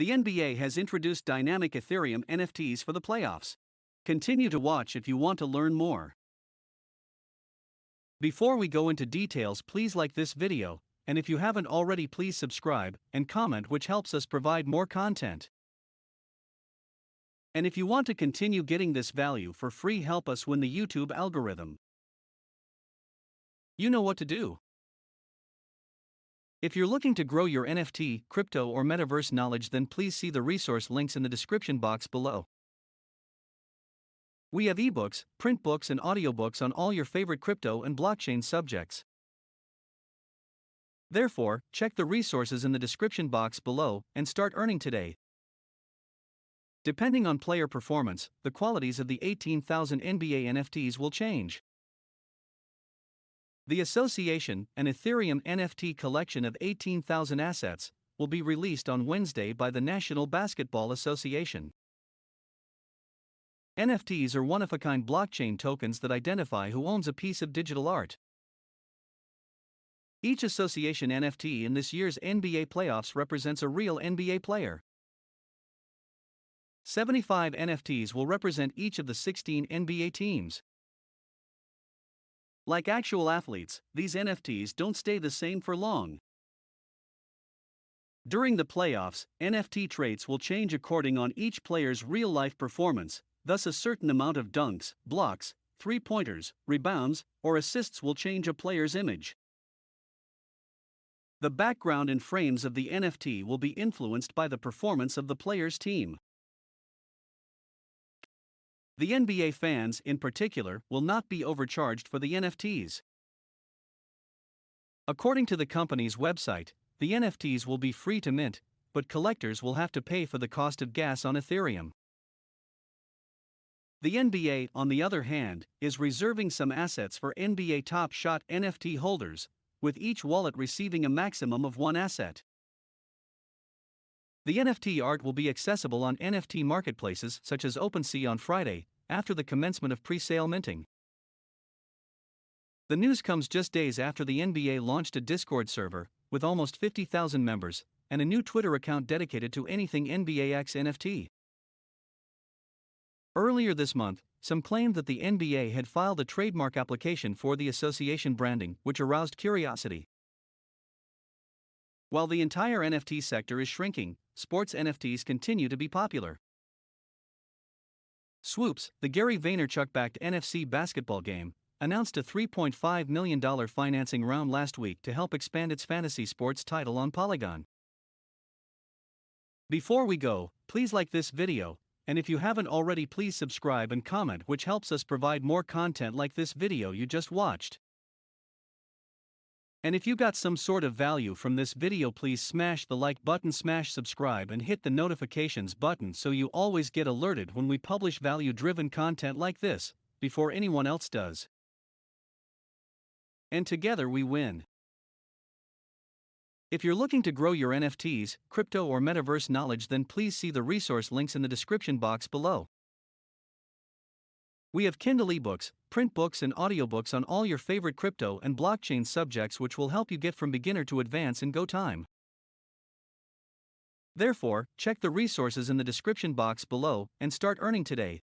The NBA has introduced Dynamic Ethereum NFTs for the playoffs. Continue to watch if you want to learn more. Before we go into details, please like this video, and if you haven't already, please subscribe and comment, which helps us provide more content. And if you want to continue getting this value for free, help us win the YouTube algorithm. You know what to do. If you're looking to grow your NFT, crypto, or metaverse knowledge, then please see the resource links in the description box below. We have ebooks, print books, and audiobooks on all your favorite crypto and blockchain subjects. Therefore, check the resources in the description box below and start earning today. Depending on player performance, the qualities of the 18,000 NBA NFTs will change. The Association, an Ethereum NFT collection of 18,000 assets, will be released on Wednesday by the National Basketball Association. NFTs are one-of-a-kind blockchain tokens that identify who owns a piece of digital art. Each association NFT in this year's NBA playoffs represents a real NBA player. 75 NFTs will represent each of the 16 NBA teams. Like actual athletes, these NFTs don't stay the same for long. During the playoffs, NFT traits will change according on each player's real-life performance, thus a certain amount of dunks, blocks, three-pointers, rebounds, or assists will change a player's image. The background and frames of the NFT will be influenced by the performance of the player's team. The NBA fans, in particular, will not be overcharged for the NFTs. According to the company's website, the NFTs will be free to mint, but collectors will have to pay for the cost of gas on Ethereum. The NBA, on the other hand, is reserving some assets for NBA Top Shot NFT holders, with each wallet receiving a maximum of one asset. The NFT art will be accessible on NFT marketplaces such as OpenSea on Friday, after the commencement of pre-sale minting. The news comes just days after the NBA launched a Discord server, with almost 50,000 members, and a new Twitter account dedicated to anything NBA X NFT. Earlier this month, some claimed that the NBA had filed a trademark application for the association branding, which aroused curiosity. While the entire NFT sector is shrinking, sports NFTs continue to be popular. Swoops, the Gary Vaynerchuk-backed NFC basketball game, announced a $3.5 million financing round last week to help expand its fantasy sports title on Polygon. Before we go, please like this video, and if you haven't already, please subscribe and comment, which helps us provide more content like this video you just watched. And if you got some sort of value from this video, please smash the like button, smash subscribe, and hit the notifications button so you always get alerted when we publish value-driven content like this, before anyone else does. And together we win. If you're looking to grow your NFTs, crypto, or metaverse knowledge, then please see the resource links in the description box below. We have Kindle ebooks, print books, and audiobooks on all your favorite crypto and blockchain subjects, which will help you get from beginner to advance in go time. Therefore, check the resources in the description box below and start earning today.